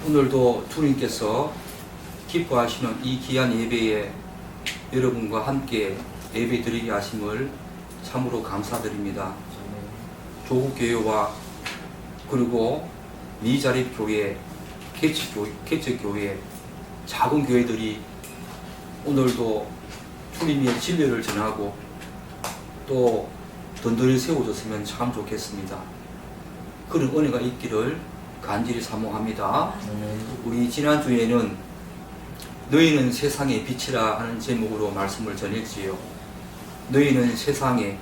오늘도 주님께서 기뻐하시는 이 귀한 예배에 여러분과 함께 예배 드리게 하심을 참으로 감사드립니다. 조국교회와 그리고 미자립교회, 개척교회, 작은 교회들이 오늘도 주님의 진리를 전하고 또 든든히 세워졌으면 참 좋겠습니다. 그런 은혜가 있기를 간절히 사모합니다. 우리 지난주에는 너희는 세상의 빛이라 하는 제목으로 말씀을 전했지요. 너희는 세상에,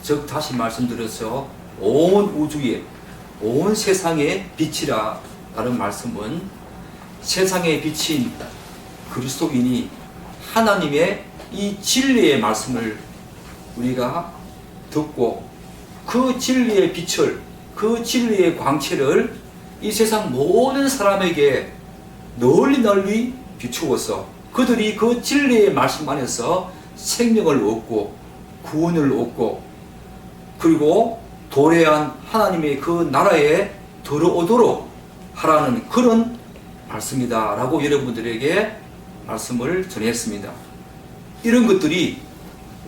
즉 다시 말씀드려서 온 우주에, 온 세상의 빛이라 라는 말씀은 세상에 비친 그리스도인이 하나님의 이 진리의 말씀을 우리가 듣고 그 진리의 빛을, 그 진리의 광채를 이 세상 모든 사람에게 널리 비추어서 그들이 그 진리의 말씀 안에서 생명을 얻고 구원을 얻고 그리고 도래한 하나님의 그 나라에 들어오도록 하라는 그런 말씀이다 라고 여러분들에게 말씀을 전했습니다. 이런 것들이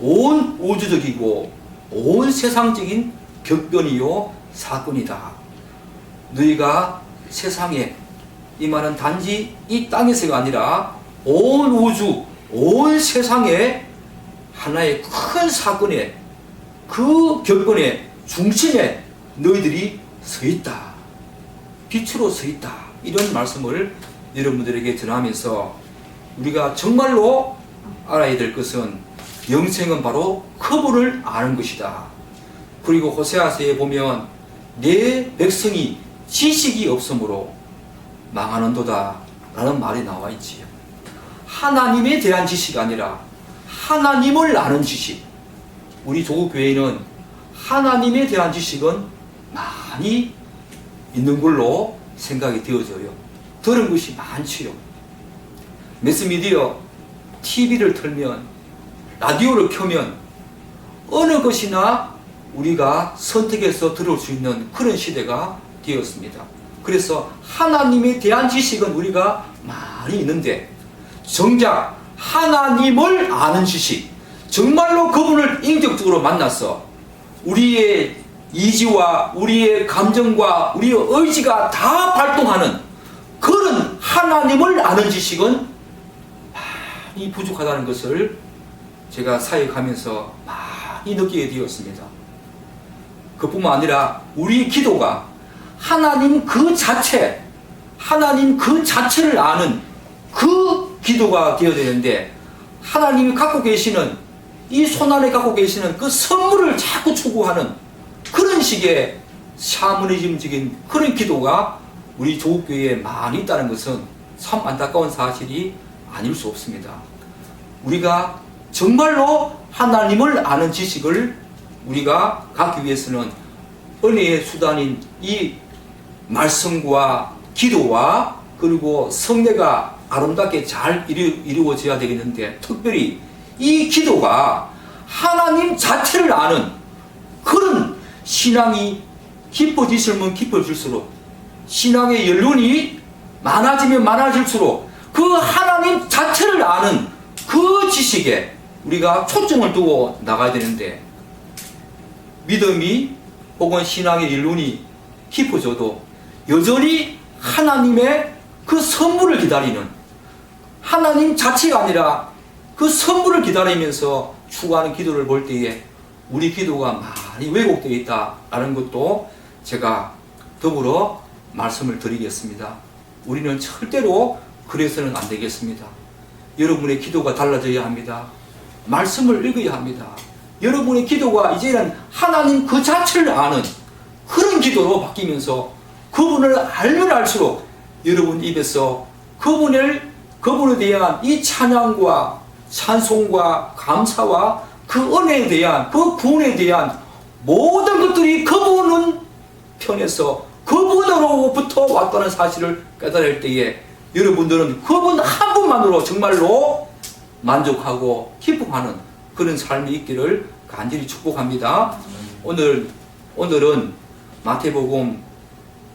온 우주적이고 온 세상적인 격변이요 사건이다. 너희가 세상에, 이 말은 단지 이 땅에서가 아니라 온 우주, 온 세상에 하나의 큰 사건에, 그 격변의 중심에 너희들이 서 있다. 빛으로 서 있다. 이런 말씀을 여러분들에게 전하면서 우리가 정말로 알아야 될 것은 영생은 바로 그분을 아는 것이다. 그리고 호세아서에 보면 내 백성이 지식이 없으므로 망하는도다 라는 말이 나와 있지요. 하나님에 대한 지식이 아니라 하나님을 아는 지식. 우리 조국교회는 하나님에 대한 지식은 많이 있는 걸로 생각이 되어져요. 들은 것이 많지요. 매스미디어, TV를 틀면, 라디오를 켜면 어느 것이나 우리가 선택해서 들을 수 있는 그런 시대가 되었습니다. 그래서 하나님에 대한 지식은 우리가 많이 있는데 정작 하나님을 아는 지식, 정말로 그분을 인격적으로 만나서 우리의 이지와 우리의 감정과 우리의 의지가 다 발동하는 그런 하나님을 아는 지식은 많이 부족하다는 것을 제가 사역하면서 많이 느끼게 되었습니다. 그뿐만 아니라 우리 기도가 하나님 그 자체, 하나님 그 자체를 아는 그 기도가 되어야 되는데 하나님이 갖고 계시는, 이 손안에 갖고 계시는 그 선물을 자꾸 추구하는 그런 식의 샤머니즘적인 그런 기도가 우리 조국교회에 많이 있다는 것은 참 안타까운 사실이 아닐 수 없습니다. 우리가 정말로 하나님을 아는 지식을 우리가 갖기 위해서는 은혜의 수단인 이 말씀과 기도와 그리고 성례가 아름답게 잘 이루어져야 되겠는데 특별히 이 기도가 하나님 자체를 아는 그런 신앙이 깊어지면 깊어질수록 신앙의 연륜이 많아지면 많아질수록 그 하나님 자체를 아는 그 지식에 우리가 초점을 두고 나가야 되는데 믿음이 혹은 신앙의 연륜이 깊어져도 여전히 하나님의 그 선물을 기다리는, 하나님 자체가 아니라 그 선물을 기다리면서 추구하는 기도를 볼 때에 우리 기도가 많이 왜곡되어 있다는 것도 제가 더불어 말씀을 드리겠습니다. 우리는 절대로 그래서는 안 되겠습니다. 여러분의 기도가 달라져야 합니다. 말씀을 읽어야 합니다. 여러분의 기도가 이제는 하나님 그 자체를 아는 그런 기도로 바뀌면서 그분을 알면 알수록 여러분 입에서 그분에 대한 이 찬양과 찬송과 감사와 그 은혜에 대한, 그 구원에 대한 모든 것들이 그분은 편에서 그분으로부터 왔다는 사실을 깨달을 때에 여러분들은 그분 한 분만으로 정말로 만족하고 기쁨하는 그런 삶이 있기를 간절히 축복합니다. 오늘은 마태복음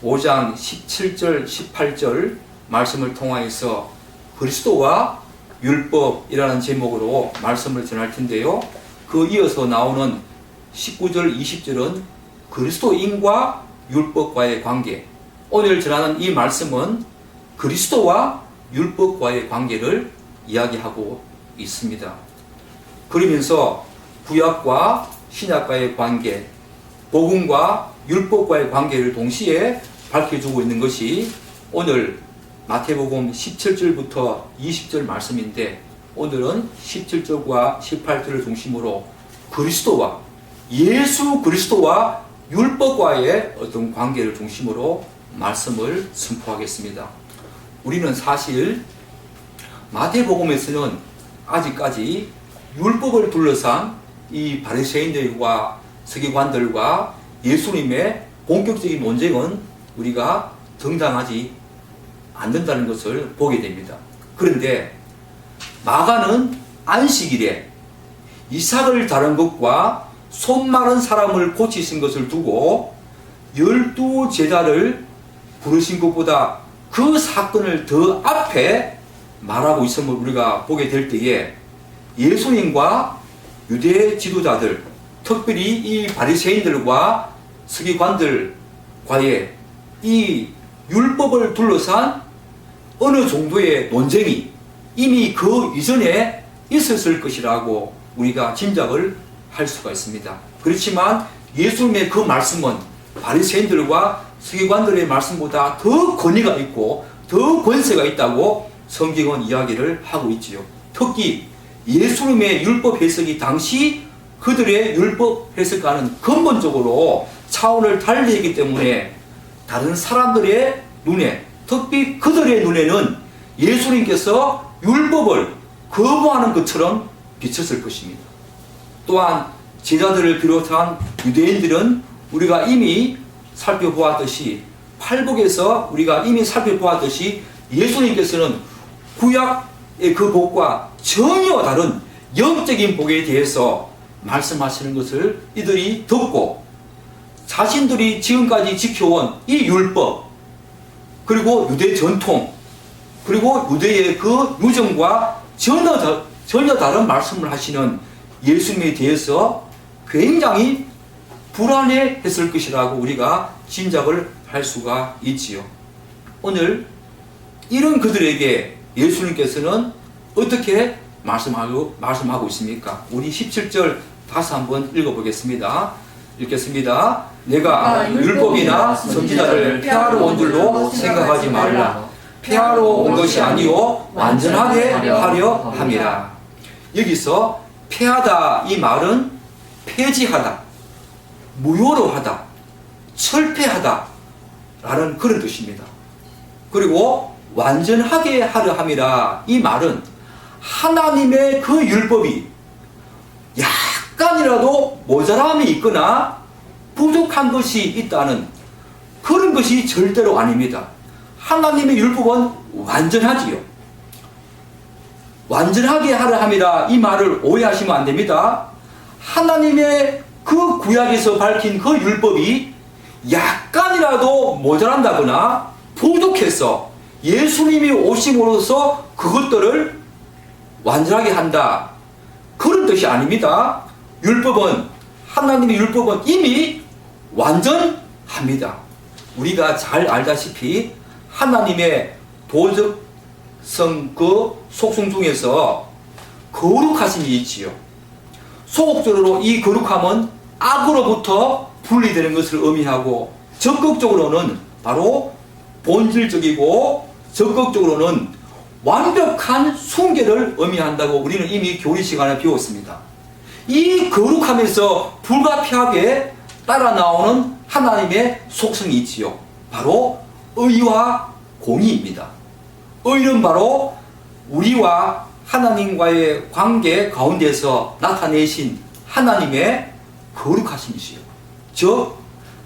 5장 17절 18절 말씀을 통하여서 그리스도와 율법이라는 제목으로 말씀을 전할 텐데요. 그 이어서 나오는 19절, 20절은 그리스도인과 율법과의 관계. 오늘 전하는 이 말씀은 그리스도와 율법과의 관계를 이야기하고 있습니다. 그러면서 구약과 신약과의 관계, 복음과 율법과의 관계를 동시에 밝혀주고 있는 것이 오늘 마태복음 17절부터 20절 말씀인데, 오늘은 17절과 18절을 중심으로 그리스도와 예수 그리스도와 율법과의 어떤 관계를 중심으로 말씀을 선포하겠습니다. 우리는 사실 마태복음에서는 아직까지 율법을 둘러싼 이 바리새인들과 서기관들과 예수님의 본격적인 논쟁은 우리가 등장하지 않는다는 것을 보게 됩니다. 그런데 마가는 안식일에 이삭을 다른 것과 손 마른 사람을 고치신 것을 두고 12제자를 부르신 것보다 그 사건을 더 앞에 말하고 있음을 우리가 보게 될 때에 예수님과 유대 지도자들, 특별히 이 바리새인들과 서기관들과의 이 율법을 둘러싼 어느 정도의 논쟁이 이미 그 이전에 있었을 것이라고 우리가 짐작을 할 수가 있습니다. 그렇지만 예수님의 그 말씀은 바리새인들과 서기관들의 말씀보다 더 권위가 있고 더 권세가 있다고 성경은 이야기를 하고 있지요. 특히 예수님의 율법 해석이 당시 그들의 율법 해석과는 근본적으로 차원을 달리 했기 때문에 다른 사람들의 눈에, 특히 그들의 눈에는 예수님께서 율법을 거부하는 것처럼 비쳤을 것입니다. 또한 제자들을 비롯한 유대인들은 우리가 이미 살펴보았듯이, 팔복에서 우리가 이미 살펴보았듯이 예수님께서는 구약의 그 복과 전혀 다른 영적인 복에 대해서 말씀하시는 것을 이들이 듣고 자신들이 지금까지 지켜온 이 율법, 그리고 유대 전통, 그리고 유대의 그 유정과 전혀 다른 말씀을 하시는 예수님에 대해서 굉장히 불안해했을 것이라고 우리가 짐작을 할 수가 있지요. 오늘 이런 그들에게 예수님께서는 어떻게 말씀하고 있습니까? 우리 17절 다시 한번 읽어보겠습니다. 읽겠습니다. 내가 율법이나 선지자를 폐하러 온 줄로 생각하지 말라. 폐하러 온 것이 아니요 완전하게 하려 함이라. 여기서 폐하다 이 말은 폐지하다, 무효로 하다, 철폐하다 라는 그런 뜻입니다. 그리고 완전하게 하려 함이라 이 말은 하나님의 그 율법이 약간이라도 모자람이 있거나 부족한 것이 있다는 그런 것이 절대로 아닙니다. 하나님의 율법은 완전하지요. 완전하게 하려 함이라 이 말을 오해하시면 안 됩니다. 하나님의 그 구약에서 밝힌 그 율법이 약간이라도 모자란다거나 부족해서 예수님이 오심으로써 그것들을 완전하게 한다, 그런 뜻이 아닙니다. 율법은, 하나님의 율법은 이미 완전합니다. 우리가 잘 알다시피 하나님의 도덕성 그 속성 중에서 거룩하심이 있지요. 소극적으로 이 거룩함은 악으로부터 분리되는 것을 의미하고, 적극적으로는 바로 본질적이고 적극적으로는 완벽한 숭계를 의미한다고 우리는 이미 교리 시간에 배웠습니다. 이 거룩함에서 불가피하게 따라 나오는 하나님의 속성이 있지요. 바로 의와 공의입니다. 의는 바로 우리와 하나님과의 관계 가운데서 나타내신 하나님의 거룩하심이시요. 즉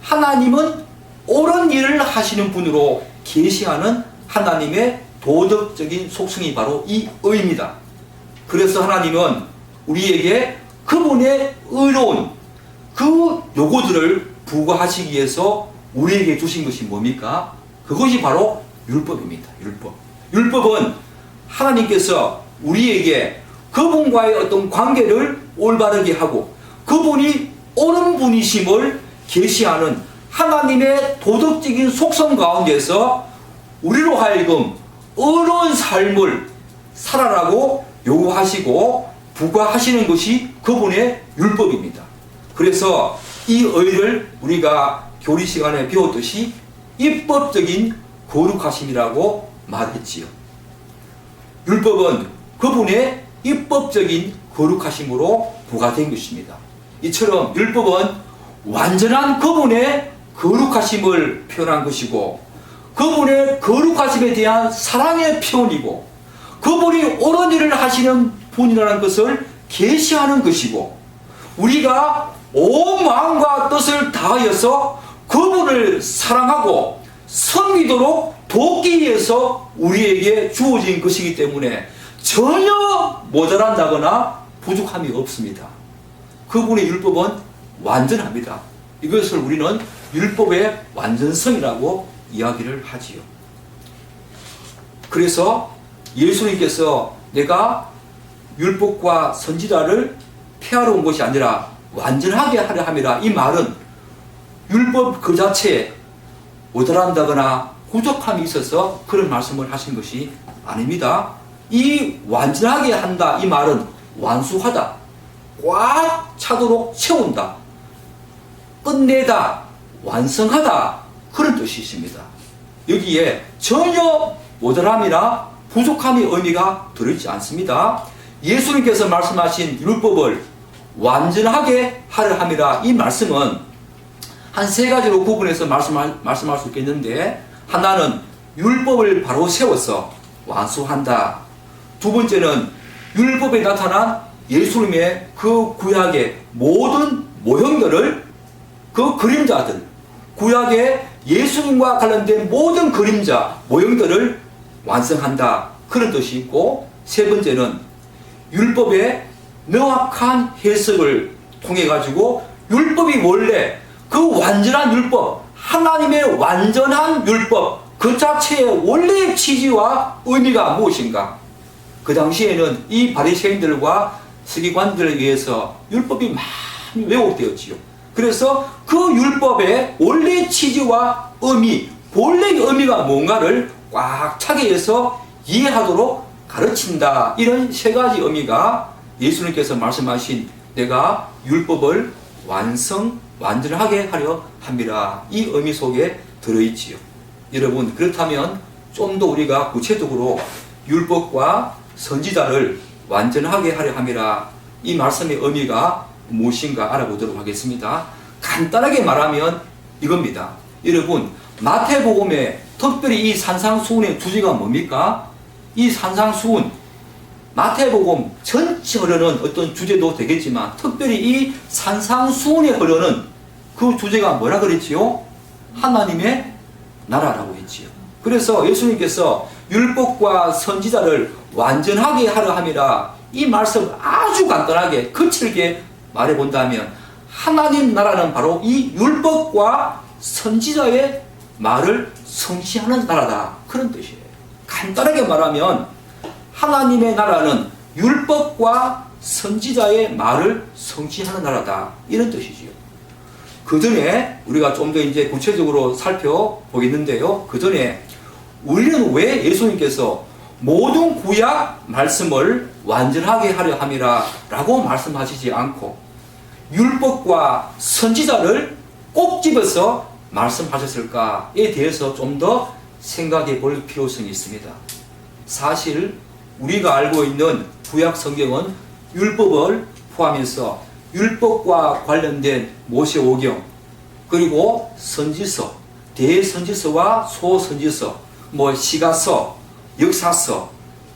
하나님은 옳은 일을 하시는 분으로 계시하는 하나님의 도덕적인 속성이 바로 이 의입니다. 그래서 하나님은 우리에게 그분의 의로운 그 요구들을 부과하시기 위해서 우리에게 주신 것이 뭡니까? 그것이 바로 율법입니다. 율법은 하나님께서 우리에게 그분과의 어떤 관계를 올바르게 하고 그분이 옳은 분이심을 계시하는 하나님의 도덕적인 속성 가운데서 우리로 하여금 어려운 삶을 살아라고 요구하시고 부과하시는 것이 그분의 율법입니다. 그래서 이 의를 우리가 교리 시간에 배웠듯이 입법적인 거룩하심이라고 말했지요. 율법은 그분의 입법적인 거룩하심으로 부과된 것입니다. 이처럼 율법은 완전한 그분의 거룩하심을 표현한 것이고 그분의 거룩하심에 대한 사랑의 표현이고 그분이 옳은 일을 하시는 분이라는 것을 계시하는 것이고 우리가 온 마음과 뜻을 다하여서 그분을 사랑하고 섬기도록 돕기 위해서 우리에게 주어진 것이기 때문에 전혀 모자란다거나 부족함이 없습니다. 그분의 율법은 완전합니다. 이것을 우리는 율법의 완전성이라고 이야기를 하지요. 그래서 예수님께서 내가 율법과 선지자를 폐하러 온 것이 아니라 완전하게 하려 함이라, 이 말은 율법 그 자체에 모자란다거나 부족함이 있어서 그런 말씀을 하신 것이 아닙니다. 이 완전하게 한다, 이 말은 완수하다, 꽉 차도록 채운다, 끝내다, 완성하다, 그런 뜻이 있습니다. 여기에 전혀 모자람이나 부족함의 의미가 들어있지 않습니다. 예수님께서 말씀하신 율법을 완전하게 하려 함이라, 이 말씀은 한 세 가지로 구분해서 말씀할 수 있겠는데, 하나는 율법을 바로 세워서 완수한다. 두 번째는 율법에 나타난 예수님의 그 구약의 모든 모형들을, 그 그림자들, 구약의 예수님과 관련된 모든 그림자, 모형들을 완성한다, 그런 뜻이 있고, 세 번째는 율법의 명확한 해석을 통해 가지고 율법이 원래 그 완전한 율법, 하나님의 완전한 율법 그 자체의 원래의 취지와 의미가 무엇인가? 그 당시에는 이 바리새인들과 서기관들에 의해서 율법이 많이 왜곡되었지요. 그래서 그 율법의 원래의 취지와 의미, 본래의 의미가 뭔가를 꽉 차게 해서 이해하도록 가르친다, 이런 세 가지 의미가 예수님께서 말씀하신 내가 율법을 완전하게 하려 함이라, 이 의미 속에 들어있지요. 여러분, 그렇다면 좀 더 우리가 구체적으로 율법과 선지자를 완전하게 하려 함이라, 이 말씀의 의미가 무엇인가 알아보도록 하겠습니다. 간단하게 말하면 이겁니다. 여러분, 마태복음에 특별히 이 산상수훈의 주제가 뭡니까? 이 산상수훈, 마태복음 전체 흐르는 어떤 주제도 되겠지만 특별히 이 산상수훈에 흐르는 그 주제가 뭐라 그랬지요? 하나님의 나라라고 했지요. 그래서 예수님께서 율법과 선지자를 완전하게 하려 함이라, 이 말씀 아주 간단하게 거칠게 말해본다면 하나님 나라는 바로 이 율법과 선지자의 말을 성취하는 나라다, 그런 뜻이에요. 간단하게 말하면 하나님의 나라는 율법과 선지자의 말을 성취하는 나라다, 이런 뜻이지요. 그 전에 우리가 좀 더 이제 구체적으로 살펴보겠는데요. 그 전에 우리는 왜 예수님께서 모든 구약 말씀을 완전하게 하려 함이라 라고 말씀하시지 않고 율법과 선지자를 꼭 집어서 말씀하셨을까에 대해서 좀 더 생각해 볼 필요성이 있습니다. 사실 우리가 알고 있는 구약 성경은 율법을 포함해서 율법과 관련된 모세오경, 그리고 선지서, 대선지서와 소선지서, 시가서, 역사서,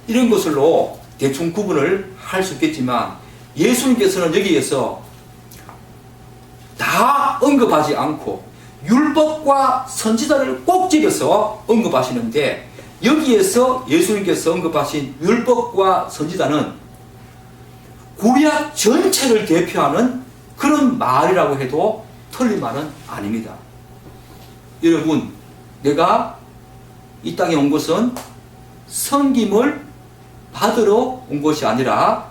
이런 것으로 대충 구분을 할 수 있겠지만 예수님께서는 여기에서 다 언급하지 않고 율법과 선지자를 꼭 집어서 언급하시는데, 여기에서 예수님께서 언급하신 율법과 선지자는 구약 전체를 대표하는 그런 말이라고 해도 틀린 말은 아닙니다. 여러분, 내가 이 땅에 온 것은 섬김을 받으러 온 것이 아니라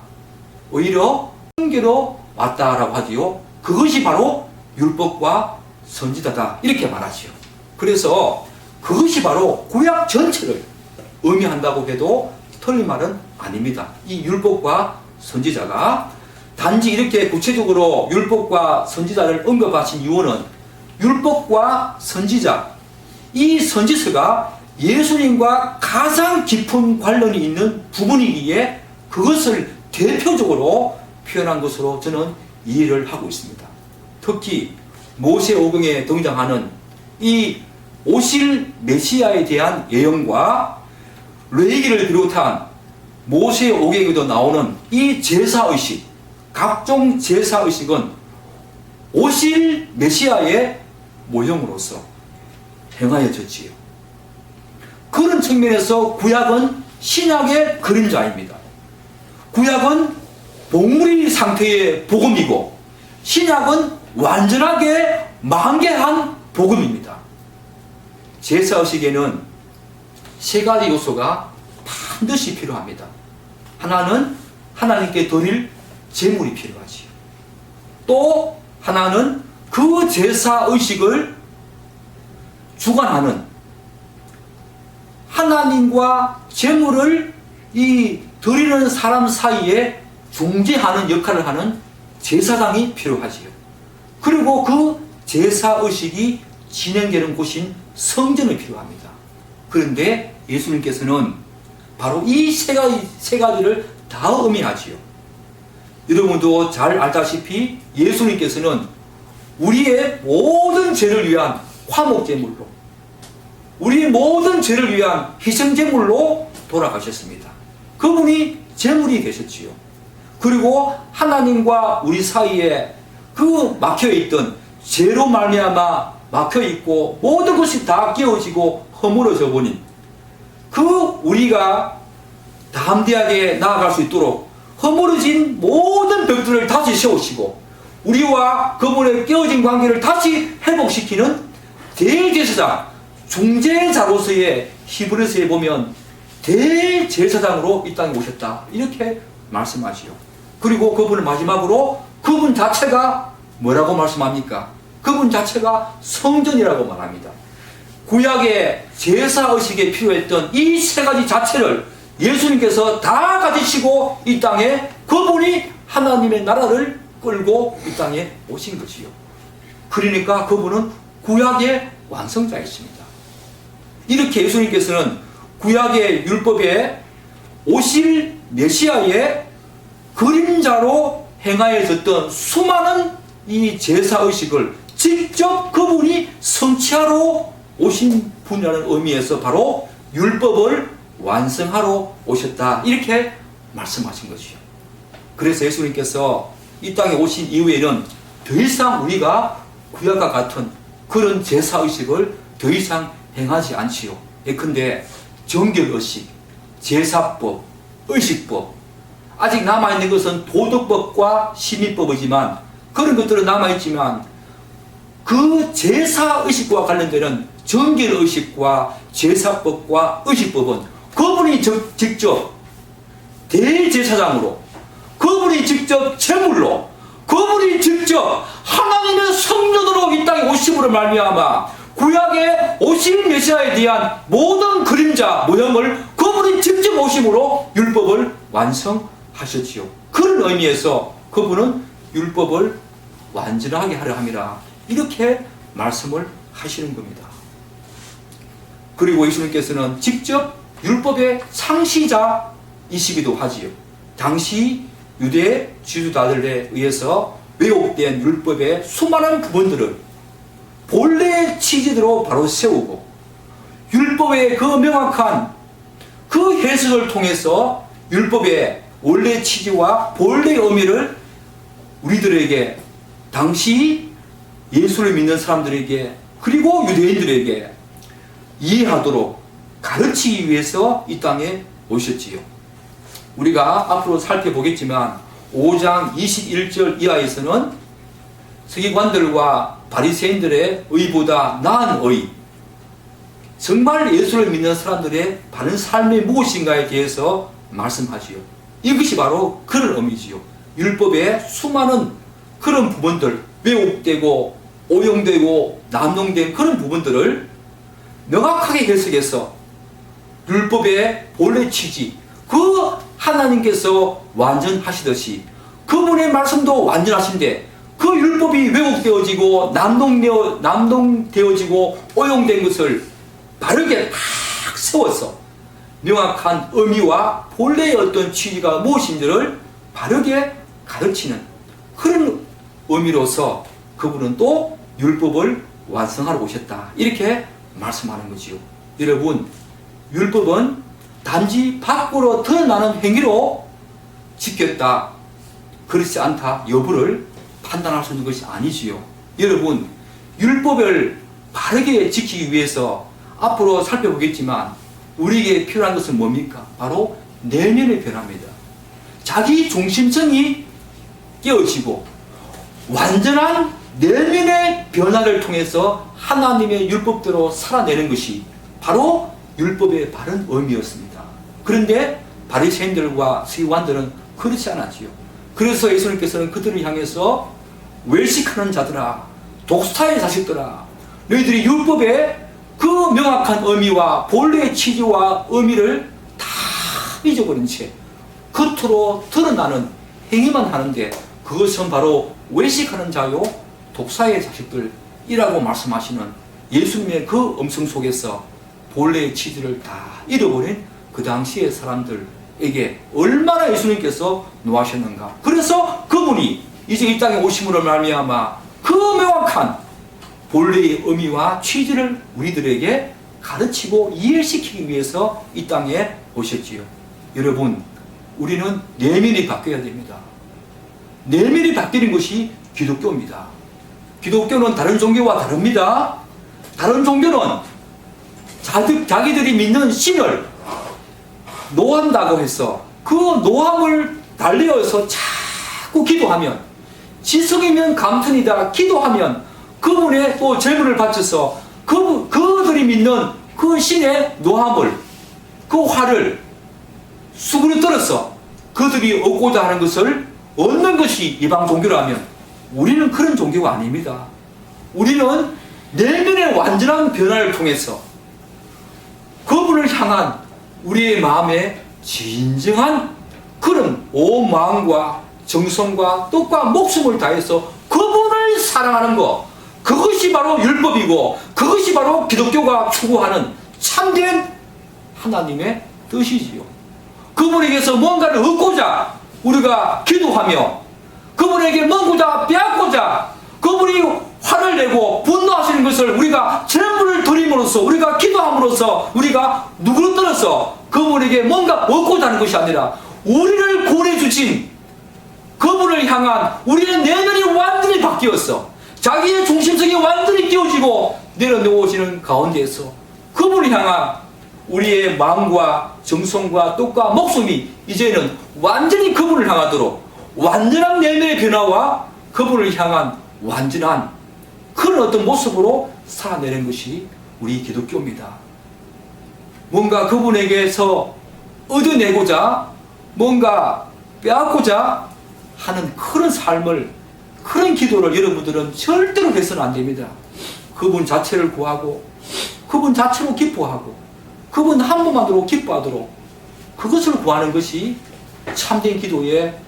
오히려 섬기러 왔다라고 하지요. 그것이 바로 율법과 선지자다 이렇게 말하지요. 그래서 그것이 바로 구약 전체를 의미한다고 해도 틀린 말은 아닙니다. 이 율법과 선지자가 단지 이렇게 구체적으로 율법과 선지자를 언급하신 이유는 율법과 선지자, 이 선지서가 예수님과 가장 깊은 관련이 있는 부분이기에 그것을 대표적으로 표현한 것으로 저는 이해를 하고 있습니다. 특히 모세오경에 등장하는 이 오실 메시아에 대한 예언과 레위기를 비롯한 모세오경에도 나오는 이 제사의식, 각종 제사의식은 오실 메시아의 모형으로서 행하여졌지요. 그런 측면에서 구약은 신약의 그림자입니다. 구약은 복무리 상태의 복음이고 신약은 완전하게 만개한 복음입니다. 제사의식에는 세 가지 요소가 반드시 필요합니다. 하나는 하나님께 드릴 제물이 필요하지요. 또 하나는 그 제사의식을 주관하는 하나님과 제물을 이 드리는 사람 사이에 중재하는 역할을 하는 제사장이 필요하지요. 그리고 그 제사의식이 진행되는 곳인 성전이 필요합니다. 그런데 예수님께서는 바로 이 세 가지를 다 의미하지요. 여러분도 잘 알다시피 예수님께서는 우리의 모든 죄를 위한 화목제물로, 우리의 모든 죄를 위한 희생제물로 돌아가셨습니다. 그분이 제물이 되셨지요. 그리고 하나님과 우리 사이에 그 막혀있던 죄로 말미암아 막혀있고 모든 것이 다 깨어지고 허물어져 버린 그 우리가 담대하게 나아갈 수 있도록 허물어진 모든 벽들을 다시 세우시고 우리와 그분의 깨어진 관계를 다시 회복시키는 대제사장, 중재자로서의 히브리서에 보면 대제사장으로 이 땅에 오셨다 이렇게 말씀하시요. 그리고 그분을 마지막으로 그분 자체가 뭐라고 말씀합니까? 그분 자체가 성전이라고 말합니다. 구약의 제사의식에 필요했던 이 세 가지 자체를 예수님께서 다 가지시고 이 땅에 그분이 하나님의 나라를 끌고 이 땅에 오신 것이요. 그러니까 그분은 구약의 완성자이십니다. 이렇게 예수님께서는 구약의 율법에 오실 메시아의 그림자로 행하여졌던 수많은 이 제사의식을 직접 그분이 성취하러 오신 분이라는 의미에서 바로 율법을 완성하러 오셨다 이렇게 말씀하신 것이요. 그래서 예수님께서 이 땅에 오신 이후에는 더 이상 우리가 구약과 같은 그런 제사의식을 더 이상 행하지 않지요. 예컨대 정결의식, 제사법, 의식법, 아직 남아있는 것은 도덕법과 시민법이지만 그런 것들은 남아있지만 그 제사의식과 관련되는 정결의식과 제사법과 의식법은 그분이 직접 대제사장으로, 그분이 직접 제물로, 그분이 직접 하나님의 성전으로 이 땅에 오심으로 말미암아 구약의 오실 메시아에 대한 모든 그림자 모형을 그분이 직접 오심으로 율법을 완성하셨지요. 그런 의미에서 그분은 율법을 완전하게 하려 함이라 이렇게 말씀을 하시는 겁니다. 그리고 예수님께서는 직접 율법의 창시자이시기도 하지요. 당시 유대 지도자들에 의해서 왜곡된 율법의 수많은 부분들을 본래의 취지대로 바로 세우고 율법의 그 명확한 그 해석을 통해서 율법의 원래 취지와 본래의 의미를 우리들에게 당시 예수를 믿는 사람들에게 그리고 유대인들에게 이해하도록 가르치기 위해서 이 땅에 오셨지요. 우리가 앞으로 살펴보겠지만 5장 21절 이하에서는 서기관들과 바리새인들의 의보다 나은 의, 정말 예수를 믿는 사람들의 바른 삶이 무엇인가에 대해서 말씀하지요. 이것이 바로 그런 의미지요. 율법의 수많은 그런 부분들, 왜곡되고 오용되고 남용된 그런 부분들을 명확하게 해석해서 율법의 본래 취지, 그 하나님께서 완전하시듯이 그분의 말씀도 완전하신데 그 율법이 왜곡되어지고 남동되어지고 오용된 것을 바르게 딱 세워서 명확한 의미와 본래의 어떤 취지가 무엇인지를 바르게 가르치는 그런 의미로서 그분은 또 율법을 완성하러 오셨다. 이렇게 말씀하는 거지요. 여러분, 율법은 단지 밖으로 드러나는 행위로 지켰다, 그렇지 않다 여부를 판단할 수 있는 것이 아니지요. 여러분, 율법을 바르게 지키기 위해서 앞으로 살펴보겠지만 우리에게 필요한 것은 뭡니까? 바로 내면의 변화입니다. 자기 중심성이 깨어지고 완전한 내면의 변화를 통해서 하나님의 율법대로 살아내는 것이 바로 율법의 바른 의미였습니다. 그런데 바리새인들과 서기관들은 그렇지 않았지요. 그래서 예수님께서는 그들을 향해서 외식하는 자들아, 독사의 자식들아, 너희들이 율법의 그 명확한 의미와 본래의 취지와 의미를 다 잊어버린 채 겉으로 드러나는 행위만 하는데 그것은 바로 외식하는 자요 독사의 자식들이라고 말씀하시는 예수님의 그 음성 속에서 본래의 취지를 다 잃어버린 그 당시의 사람들에게 얼마나 예수님께서 노하셨는가. 그래서 그분이 이제 이 땅에 오심으로 말미암아 그 명확한 본래의 의미와 취지를 우리들에게 가르치고 이해시키기 위해서 이 땅에 오셨지요. 여러분, 우리는 내면이 바뀌어야 됩니다. 내면이 바뀌는 것이 기독교입니다. 기독교는 다른 종교와 다릅니다. 다른 종교는 자기들이 믿는 신을 노한다고 해서 그 노함을 달리어서 자꾸 기도하면, 지성이면 감천이다 기도하면 그분의 또 제물을 바쳐서 그들이 믿는 그 신의 노함을, 그 화를 수그려 떨어서 그들이 얻고자 하는 것을 얻는 것이 이방 종교라면 우리는 그런 종교가 아닙니다. 우리는 내면의 완전한 변화를 통해서 그분을 향한 우리의 마음에 진정한 그런 온 마음과 정성과 뜻과 목숨을 다해서 그분을 사랑하는 것, 그것이 바로 율법이고 그것이 바로 기독교가 추구하는 참된 하나님의 뜻이지요. 그분에게서 뭔가를 얻고자 우리가 기도하며 그분에게 뭔고자 빼앗고자 그분이 화를 내고 분노하시는 것을 우리가 제물을 드림으로써 우리가 기도함으로써 우리가 누구를 떠나서 그분에게 뭔가 얻고자 하는 것이 아니라 우리를 구원해주신 그분을 향한 우리의 내면이 완전히 바뀌었어. 자기의 중심성이 완전히 끼워지고 내려놓으시는 가운데에서 그분을 향한 우리의 마음과 정성과 뜻과 목숨이 이제는 완전히 그분을 향하도록 완전한 내면의 변화와 그분을 향한 완전한 그런 어떤 모습으로 살아내는 것이 우리 기독교입니다. 뭔가 그분에게서 얻어내고자 뭔가 빼앗고자 하는 그런 삶을, 그런 기도를 여러분들은 절대로 해서는 안 됩니다. 그분 자체를 구하고 그분 자체로 기뻐하고 그분 한 분만으로 기뻐하도록 그것을 구하는 것이 참된 기도의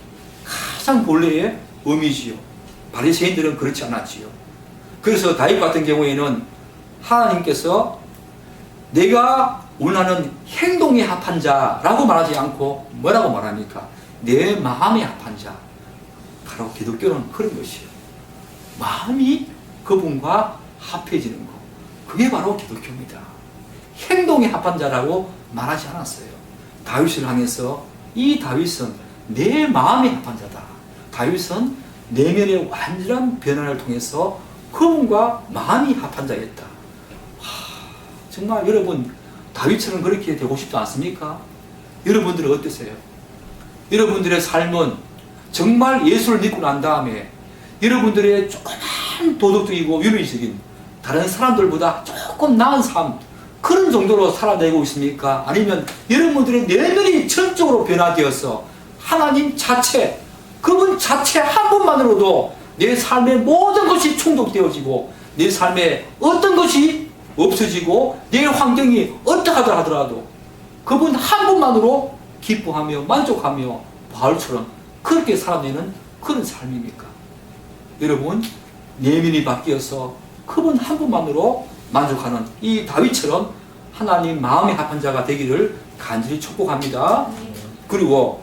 가장 본래의 의미지요. 바리새인들은 그렇지 않았지요. 그래서 다윗 같은 경우에는 하나님께서 내가 원하는 행동에 합한 자라고 말하지 않고 뭐라고 말합니까? 내 마음에 합한 자. 바로 기독교는 그런 것이에요. 마음이 그분과 합해지는 것. 그게 바로 기독교입니다. 행동에 합한 자라고 말하지 않았어요. 다윗을 향해서 이 다윗은 내 마음에 합한 자다. 다윗은 내면의 완전한 변화를 통해서 그분과 마음이 합한 자였다. 정말 여러분 다윗처럼 그렇게 되고 싶지 않습니까? 여러분들은 어떠세요? 여러분들의 삶은 정말 예수를 믿고 난 다음에 여러분들의 조금 도덕적이고 윤리적인 다른 사람들보다 조금 나은 삶, 그런 정도로 살아내고 있습니까? 아니면 여러분들의 내면이 전적으로 변화되어서 하나님 자체, 그분 자체 한 분만으로도 내 삶의 모든 것이 충족되어지고 내 삶에 어떤 것이 없어지고 내 환경이 어떠하다 하더라도 그분 한 분만으로 기뻐하며 만족하며 바울처럼 그렇게 살아내는 그런 삶입니까? 여러분, 내면이 바뀌어서 그분 한 분만으로 만족하는 이 다윗처럼 하나님 마음에 합한 자가 되기를 간절히 축복합니다. 그리고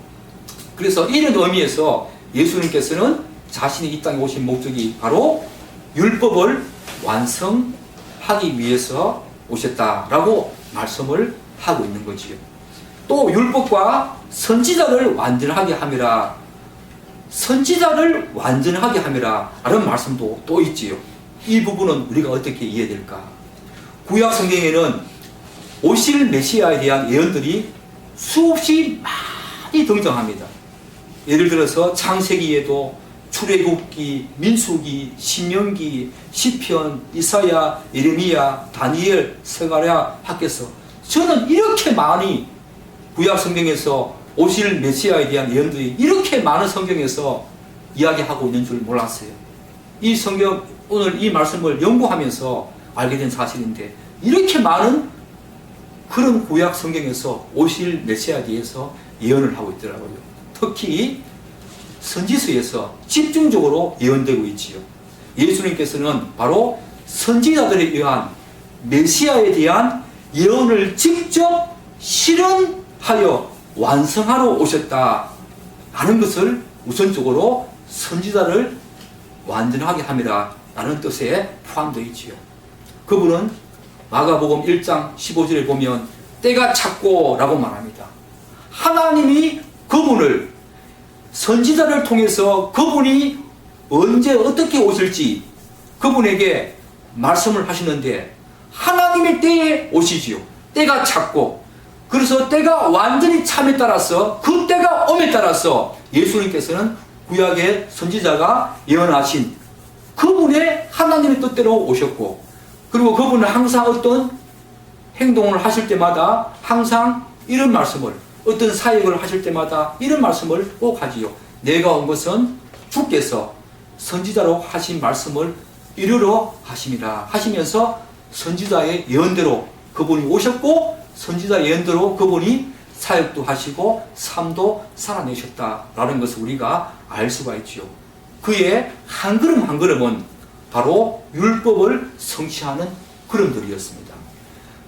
그래서 이런 의미에서 예수님께서는 자신이 이 땅에 오신 목적이 바로 율법을 완성하기 위해서 오셨다라고 말씀을 하고 있는 거지요. 또 율법과 선지자를 완전하게 함이라, 선지자를 완전하게 함이라 라는 말씀도 또 있지요. 이 부분은 우리가 어떻게 이해될까? 구약 성경에는 오실 메시아에 대한 예언들이 수없이 많이 등장합니다. 예를 들어서 창세기에도 출애굽기, 민수기, 신명기, 시편, 이사야, 예레미야, 다니엘, 스가랴, 학개서, 저는 이렇게 많이 구약 성경에서 오실 메시아에 대한 예언들이 이렇게 많은 성경에서 이야기하고 있는 줄 몰랐어요. 이 성경, 오늘 이 말씀을 연구하면서 알게 된 사실인데, 이렇게 많은 그런 구약 성경에서 오실 메시아에 대해서 예언을 하고 있더라고요. 특히 선지서에서 집중적으로 예언되고 있지요. 예수님께서는 바로 선지자들에 의한 메시아에 대한 예언을 직접 실현하여 완성하러 오셨다 하는 것을 우선적으로 선지자를 완전하게 함이라 라는 뜻에 포함되어 있지요. 그분은 마가복음 1장 15절에 보면 때가 찼고 라고 말합니다. 하나님이 그분을, 선지자를 통해서 그분이 언제 어떻게 오실지 그분에게 말씀을 하시는데, 하나님의 때에 오시지요. 때가 찼고, 그래서 때가 완전히 참에 따라서, 그 때가 엄에 따라서 예수님께서는 구약의 선지자가 예언하신 그분의 하나님의 뜻대로 오셨고, 그리고 그분은 항상 어떤 행동을 하실 때마다 항상 이런 말씀을, 어떤 사역을 하실 때마다 이런 말씀을 꼭 하지요. 내가 온 것은 주께서 선지자로 하신 말씀을 이루러 하심이라 하시면서 선지자의 예언대로 그분이 오셨고, 선지자 예언대로 그분이 사역도 하시고 삶도 살아내셨다라는 것을 우리가 알 수가 있지요. 그의 한 걸음 한 걸음은 바로 율법을 성취하는 걸음들이었습니다.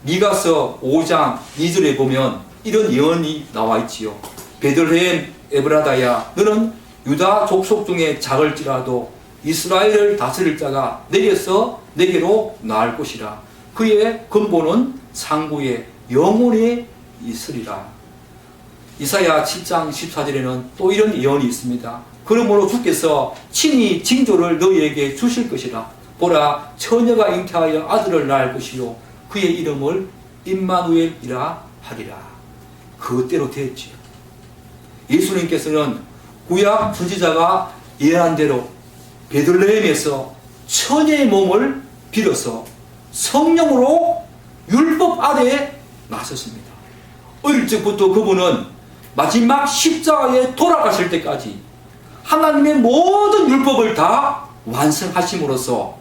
미가서 5장 2절에 보면 이런 예언이 나와 있지요. 베들레헴 에브라다야, 너는 유다 족속 중에 작을지라도 이스라엘을 다스릴 자가 내게서 내게로 나을 것이라. 그의 근본은 상구에 영원히 있으리라. 이사야 7장 14절에는 또 이런 예언이 있습니다. 그러므로 주께서 친히 징조를 너희에게 주실 것이라. 보라, 처녀가 잉태하여 아들을 낳을 것이요 그의 이름을 임마누엘이라 하리라. 그때로 되었지요. 예수님께서는 구약 선지자가 예언한 대로 베들레헴에서 처녀의 몸을 빌어서 성령으로 율법 아래에 나섰습니다. 어릴 적부터 그분은 마지막 십자가에 돌아가실 때까지 하나님의 모든 율법을 다 완성하심으로써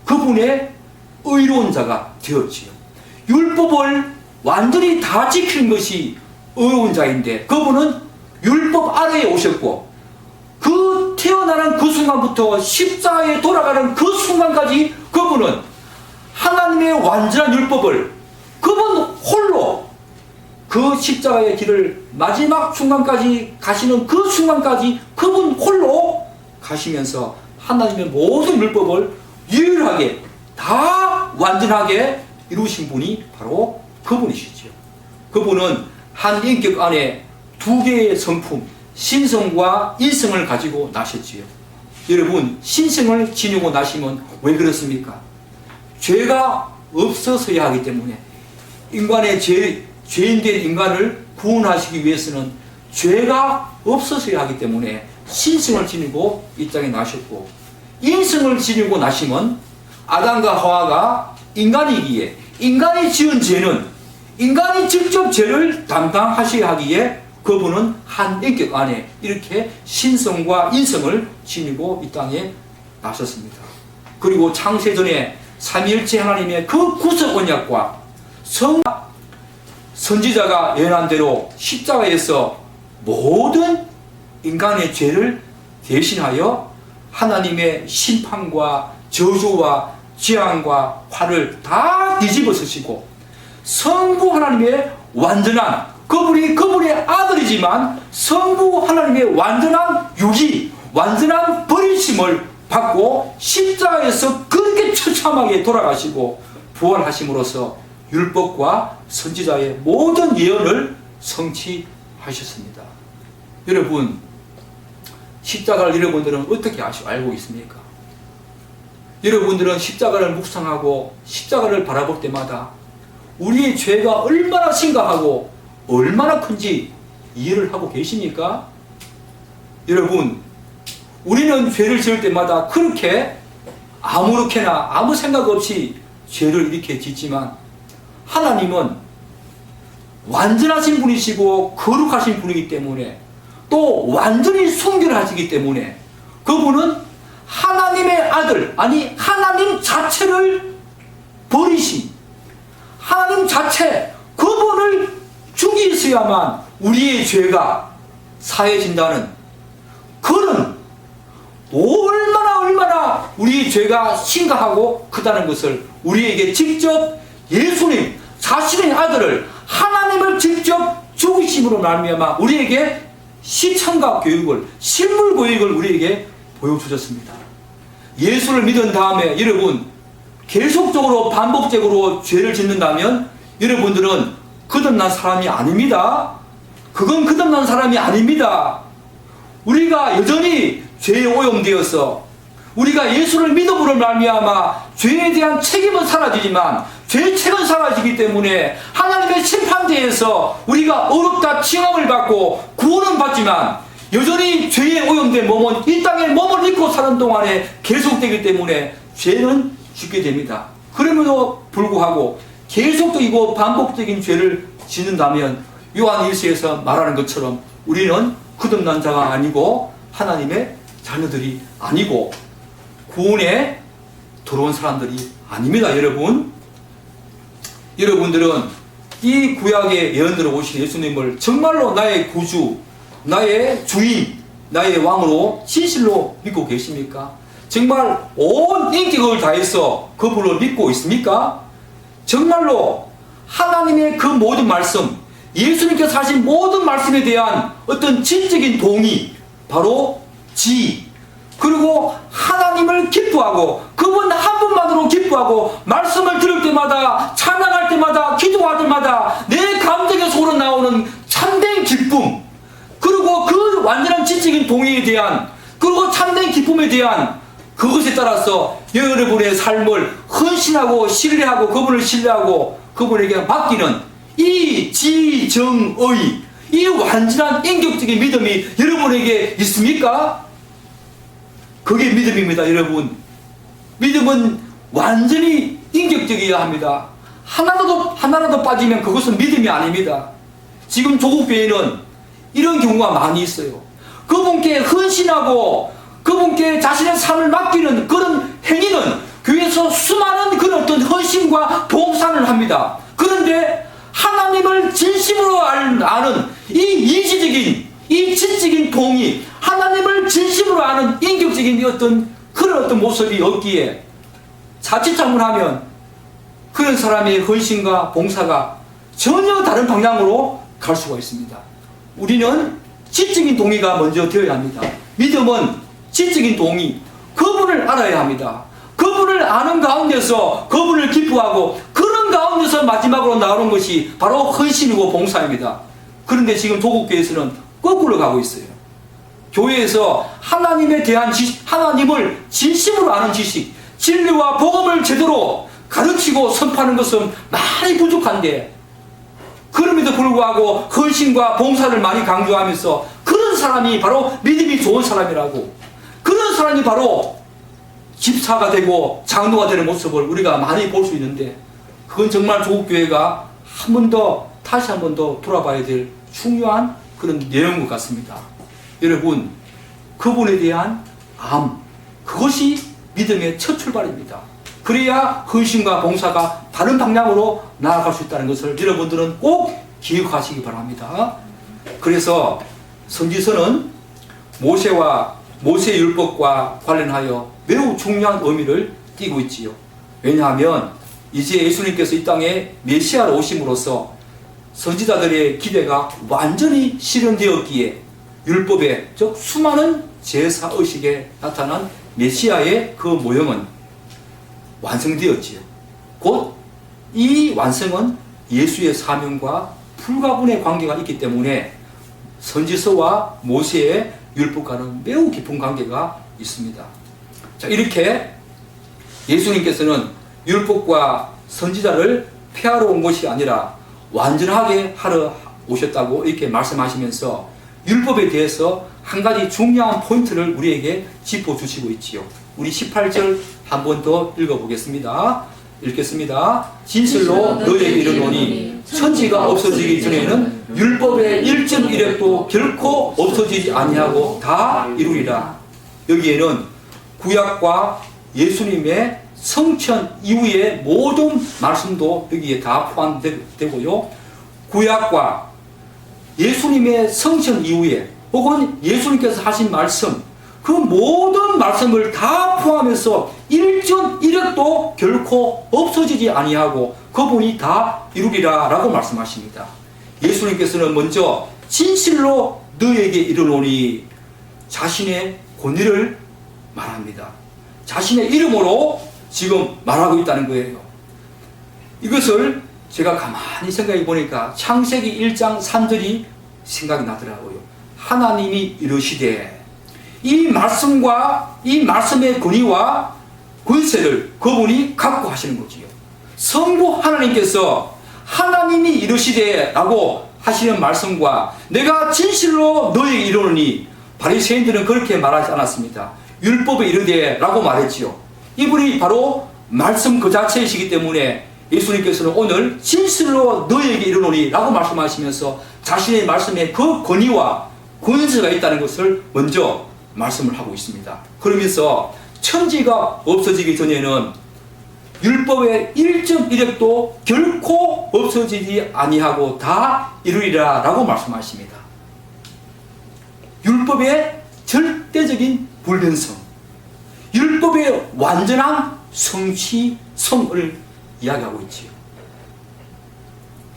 그분의 의로운 자가 되었지요. 율법을 완전히 다 지키는 것이 의로운 자인데, 그분은 율법 아래에 오셨고, 그 태어나는 그 순간부터 십자가에 돌아가는 그 순간까지 그분은 하나님의 완전한 율법을 그분 홀로 그 십자가의 길을 마지막 순간까지 가시는 그 순간까지 그분 홀로 가시면서 하나님의 모든 율법을 유일하게 다 완전하게 이루신 분이 바로 그분이시죠. 그분은 한 인격 안에 두 개의 성품, 신성과 인성을 가지고 나셨지요. 여러분, 신성을 지니고 나시면 왜 그렇습니까? 죄가 없어서야 하기 때문에, 인간의 죄인된 인간을 구원하시기 위해서는 죄가 없어서야 하기 때문에 신성을 지니고 이 땅에 나셨고, 인성을 지니고 나시면 아담과 하와가 인간이기에 인간이 지은 죄는 인간이 직접 죄를 담당하셔야 하기에 그분은 한 인격 안에 이렇게 신성과 인성을 지니고 이 땅에 나섰습니다. 그리고 창세전에 삼위일체 하나님의 그 구속 언약과 선지자가 예언한 대로 십자가에서 모든 인간의 죄를 대신하여 하나님의 심판과 저주와 재앙과 화를 다 뒤집어 쓰시고 성부 하나님의 완전한 그분의 아들이지만 성부 하나님의 완전한 유기, 완전한 버리심을 받고 십자가에서 그렇게 처참하게 돌아가시고 부활하심으로써 율법과 선지자의 모든 예언을 성취하셨습니다. 여러분, 십자가를 여러분들은 어떻게 알고 있습니까? 여러분들은 십자가를 묵상하고 십자가를 바라볼 때마다 우리의 죄가 얼마나 심각하고 얼마나 큰지 이해를 하고 계십니까? 여러분, 우리는 죄를 지을 때마다 그렇게 아무렇게나 아무 생각 없이 죄를 이렇게 짓지만 하나님은 완전하신 분이시고 거룩하신 분이기 때문에 또 완전히 순결하시기 때문에 그분은 하나님의 아들, 아니 하나님 자체를 버리신 하나님 자체 그분을 죽이셔야만 우리의 죄가 사해진다는 그런 얼마나 우리의 죄가 심각하고 크다는 것을 우리에게 직접 예수님 자신의 아들을 하나님을 직접 죽이심으로 말미암아 우리에게 시청각 교육을 실물 교육을 우리에게 보여주셨습니다. 예수를 믿은 다음에 여러분 계속적으로 반복적으로 죄를 짓는다면 여러분들은 거듭난 사람이 아닙니다. 그건 거듭난 사람이 아닙니다. 우리가 여전히 죄에 오염되어서 우리가 예수를 믿음으로 말미암아 죄에 대한 책임은 사라지지만 죄의 책은 사라지기 때문에 하나님의 심판대에서 우리가 어렵다 칭함을 받고 구원은 받지만 여전히 죄에 오염된 몸은 이 땅에 몸을 입고 사는 동안에 계속되기 때문에 죄는 죽게 됩니다. 그럼에도 불구하고 계속적이고 반복적인 죄를 짓는다면 요한 1서에서 말하는 것처럼 우리는 거듭난 자가 아니고 하나님의 자녀들이 아니고 구원에 들어온 사람들이 아닙니다. 여러분들은 이 구약의 예언대로 오신 예수님을 정말로 나의 구주, 나의 주인, 나의 왕으로 진실로 믿고 계십니까? 정말 온 인격을 다해서 그분을 믿고 있습니까? 정말로 하나님의 그 모든 말씀, 예수님께서 하신 모든 말씀에 대한 어떤 지적인 동의, 바로 지혜, 그리고 하나님을 기뻐하고 그분 한 분만으로 기뻐하고 말씀을 들을 때마다 찬양할 때마다 기도할 때마다 내 감정에서 우러나오는 참된 기쁨, 그리고 그 완전한 지적인 동의에 대한 그리고 참된 기쁨에 대한 그것에 따라서 여러분의 삶을 헌신하고 신뢰하고 그분을 신뢰하고 그분에게 맡기는 이 지정의, 이 완전한 인격적인 믿음이 여러분에게 있습니까? 그게 믿음입니다. 여러분, 믿음은 완전히 인격적이어야 합니다. 하나라도 빠지면 그것은 믿음이 아닙니다. 지금 조국교회는 이런 경우가 많이 있어요. 그분께 헌신하고 그분께 자신의 삶을 맡기는 그런 행위는 교회에서 수많은 그런 어떤 헌신과 봉사를 합니다. 그런데 하나님을 진심으로 아는 이 이지적인, 이 지적인 동의, 하나님을 진심으로 아는 인격적인 그런 어떤 모습이 없기에 자칫 잘못하면 그런 사람의 헌신과 봉사가 전혀 다른 방향으로 갈 수가 있습니다. 우리는 지적인 동의가 먼저 되어야 합니다. 믿음은 지적인 동의, 그분을 알아야 합니다. 그분을 아는 가운데서 그분을 기뻐하고 그런 가운데서 마지막으로 나오는 것이 바로 헌신이고 봉사입니다. 그런데 지금 조국교회에서는 거꾸로 가고 있어요. 교회에서 하나님에 대한 지식, 하나님을 진심으로 아는 지식, 진리와 복음을 제대로 가르치고 선포하는 것은 많이 부족한데 그럼에도 불구하고 헌신과 봉사를 많이 강조하면서 그런 사람이 바로 믿음이 좋은 사람이라고, 그런 사람이 바로 집사가 되고 장로가 되는 모습을 우리가 많이 볼 수 있는데 그건 정말 조국교회가 한 번 더, 다시 한 번 더 돌아봐야 될 중요한 그런 내용인 것 같습니다. 여러분, 그분에 대한 암, 그것이 믿음의 첫 출발입니다. 그래야 헌신과 봉사가 다른 방향으로 나아갈 수 있다는 것을 여러분들은 꼭 기억하시기 바랍니다. 그래서 선지서는 모세 율법과 관련하여 매우 중요한 의미를 띠고 있지요. 왜냐하면 이제 예수님께서 이 땅에 메시아로 오심으로써 선지자들의 기대가 완전히 실현되었기에 율법에, 즉 수많은 제사의식에 나타난 메시아의 그 모형은 완성되었지요. 곧 이 완성은 예수의 사명과 불가분의 관계가 있기 때문에 선지서와 모세의 율법과는 매우 깊은 관계가 있습니다. 자, 이렇게 예수님께서는 율법과 선지자를 폐하러 온 것이 아니라 완전하게 하러 오셨다고 이렇게 말씀하시면서 율법에 대해서 한 가지 중요한 포인트를 우리에게 짚어주시고 있지요. 우리 18절 한 번 더 읽어보겠습니다. 읽겠습니다. 진실로 너에게 이르노니 천지가 없어지기 전에는 율법의 1.1획도 결코 없어지지 아니하고 다 이루리라. 여기에는 구약과 예수님의 성천 이후의 모든 말씀도 여기에 다 포함되고요. 구약과 예수님의 성천 이후에 혹은 예수님께서 하신 말씀, 그 모든 말씀을 다 포함해서 1.1획도 결코 없어지지 아니하고 그분이 다 이루리라 라고 말씀하십니다. 예수님께서는 먼저 진실로 너에게 이르노니 자신의 권위를 말합니다. 자신의 이름으로 지금 말하고 있다는 거예요. 이것을 제가 가만히 생각해 보니까 창세기 1장 3절이 생각이 나더라고요. 하나님이 이르시되, 이 말씀과 이 말씀의 권위와 권세를 그분이 갖고 하시는 거지요. 성부 하나님께서 하나님이 이르시되 라고 하시는 말씀과 내가 진실로 너에게 이르노니, 바리새인들은 그렇게 말하지 않았습니다. 율법에 이르되 라고 말했지요. 이분이 바로 말씀 그 자체이시기 때문에 예수님께서는 오늘 진실로 너에게 이르노니 라고 말씀하시면서 자신의 말씀에 그 권위와 권세가 있다는 것을 먼저 말씀을 하고 있습니다. 그러면서 천지가 없어지기 전에는 율법의 1.1획도 결코 없어지지 아니하고 다 이루리라 라고 말씀하십니다. 율법의 절대적인 불변성, 율법의 완전한 성취성을 이야기하고 있지요.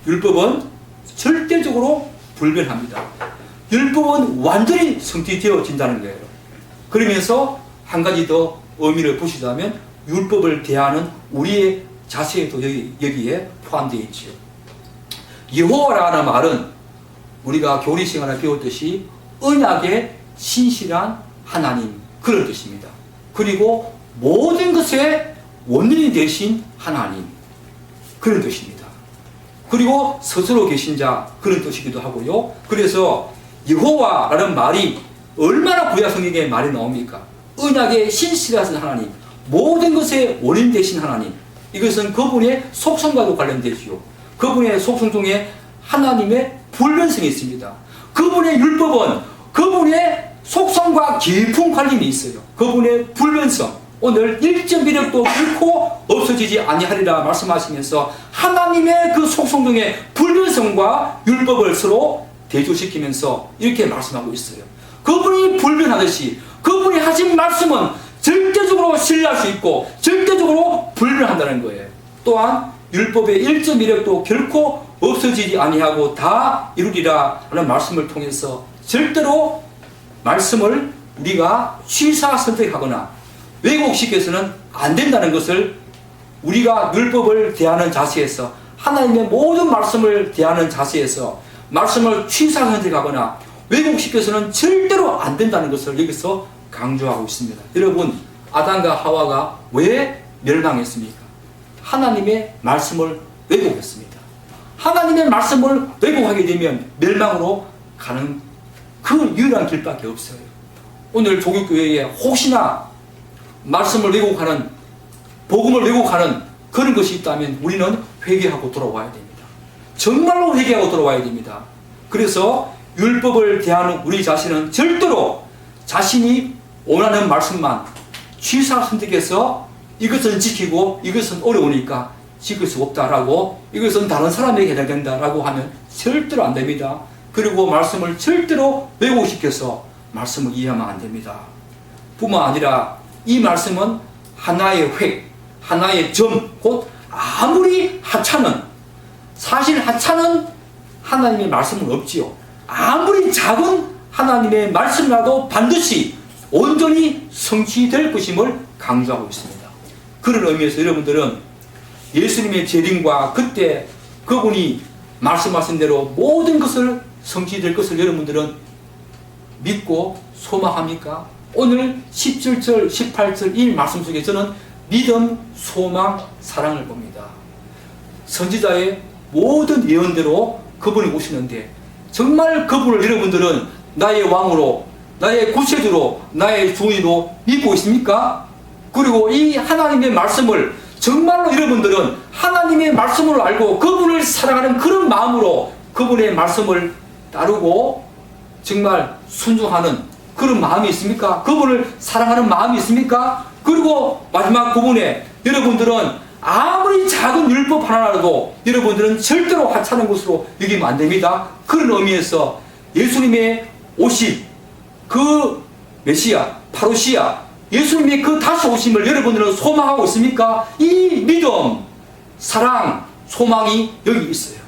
율법은 절대적으로 불변합니다. 율법은 완전히 성취되어진다는 거예요. 그러면서 한 가지 더 의미를 보시자면 율법을 대하는 우리의 자세도 여기에 포함되어 있지요. 여호와라는 말은 우리가 교리 시간에 배웠듯이 언약의 신실한 하나님, 그런 뜻입니다. 그리고 모든 것의 원인이 되신 하나님, 그런 뜻입니다. 그리고 스스로 계신 자, 그런 뜻이기도 하고요. 그래서 여호와라는 말이 얼마나 구약 성경에 말이 나옵니까? 언약의 신실하신 하나님, 모든 것의 원인 되신 하나님, 이것은 그분의 속성과도 관련되지요. 그분의 속성 중에 하나님의 불변성이 있습니다. 그분의 율법은 그분의 속성과 깊은 관련이 있어요. 그분의 불변성, 오늘 1.1획도 결코 없어지지 아니하리라 말씀하시면서 하나님의 그 속성 중에 불변성과 율법을 서로 대조시키면서 이렇게 말씀하고 있어요. 그분이 불변하듯이 그분이 하신 말씀은 절대적으로 신뢰할 수 있고 절대적으로 불변한다는 거예요. 또한 율법의 1.1획도 결코 없어지지 아니하고 다 이루리라 하는 말씀을 통해서 절대로 말씀을 우리가 취사 선택하거나 왜곡시켜서는 안 된다는 것을 우리가 율법을 대하는 자세에서, 하나님의 모든 말씀을 대하는 자세에서 말씀을 취사 선택하거나 왜곡시켜서는 절대로 안 된다는 것을 여기서 강조하고 있습니다. 여러분, 아담과 하와가 왜 멸망했습니까? 하나님의 말씀을 왜곡했습니다. 하나님의 말씀을 왜곡하게 되면 멸망으로 가는 그 유일한 길밖에 없어요. 오늘 조국교회에 혹시나 말씀을 왜곡하는, 복음을 왜곡하는 그런 것이 있다면 우리는 회개하고 돌아와야 됩니다. 정말로 회개하고 돌아와야 됩니다. 그래서 율법을 대하는 우리 자신은 절대로 자신이 원하는 말씀만 취사 선택해서 이것은 지키고 이것은 어려우니까 지킬 수 없다라고, 이것은 다른 사람에게 해당된다라고 하면 절대로 안 됩니다. 그리고 말씀을 절대로 왜곡시켜서 말씀을 이해하면 안 됩니다. 뿐만 아니라 이 말씀은 하나의 획, 하나의 점, 곧 아무리 하찮은, 사실 하찮은 하나님의 말씀은 없지요. 아무리 작은 하나님의 말씀이라도 반드시 온전히 성취될 것임을 강조하고 있습니다. 그런 의미에서 여러분들은 예수님의 재림과 그때 그분이 말씀하신 대로 모든 것을 성취될 것을 여러분들은 믿고 소망합니까? 오늘 17절, 18절 이 말씀 속에 저는 믿음, 소망, 사랑을 봅니다. 선지자의 모든 예언대로 그분이 오시는데 정말 그분을 여러분들은 나의 왕으로, 나의 구세주로, 나의 주인으로 믿고 있습니까? 그리고 이 하나님의 말씀을 정말로 여러분들은 하나님의 말씀으로 알고 그분을 사랑하는 그런 마음으로 그분의 말씀을 따르고 정말 순종하는 그런 마음이 있습니까? 그분을 사랑하는 마음이 있습니까? 그리고 마지막 부분에 여러분들은 아무리 작은 율법 하나라도 여러분들은 절대로 하찮은 것으로 여기면 안 됩니다. 그런 의미에서 예수님의 오심, 그 메시아, 파루시아, 예수님의 그 다시 오심을 여러분들은 소망하고 있습니까? 이 믿음, 사랑, 소망이 여기 있어요.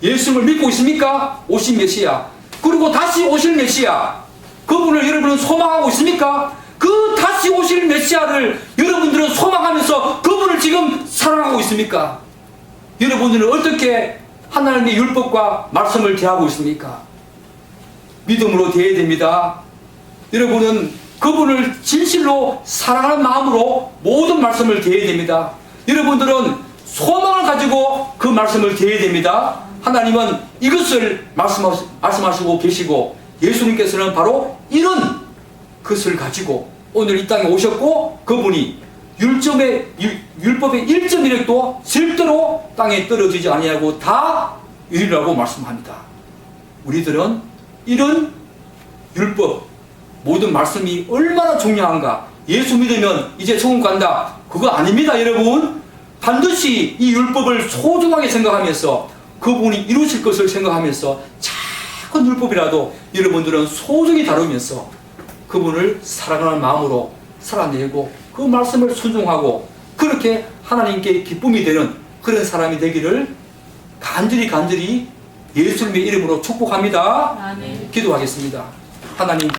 예수님을 믿고 있습니까? 오신 메시아, 그리고 다시 오실 메시아, 그분을 여러분은 소망하고 있습니까? 그 다시 오실 메시아를 여러분들은 소망하면서 그분을 지금 사랑하고 있습니까? 여러분들은 어떻게 하나님의 율법과 말씀을 대하고 있습니까? 믿음으로 대해야 됩니다. 여러분은 그분을 진실로 사랑하는 마음으로 모든 말씀을 대해야 됩니다. 여러분들은 소망을 가지고 그 말씀을 대해야 됩니다. 하나님은 이것을 말씀하시고 계시고 예수님께서는 바로 이런 것을 가지고 오늘 이 땅에 오셨고 그분이 율법의 1.1획도 절대로 땅에 떨어지지 아니하고 다 이루라고 말씀합니다. 우리들은 이런 율법 모든 말씀이 얼마나 중요한가. 예수 믿으면 이제 천국 간다, 그거 아닙니다. 여러분, 반드시 이 율법을 소중하게 생각하면서 그분이 이루실 것을 생각하면서 작은 율법이라도 여러분들은 소중히 다루면서 그분을 사랑하는 마음으로 살아내고 그 말씀을 순종하고 그렇게 하나님께 기쁨이 되는 그런 사람이 되기를 간절히 예수님의 이름으로 축복합니다. 아멘. 기도하겠습니다. 하나님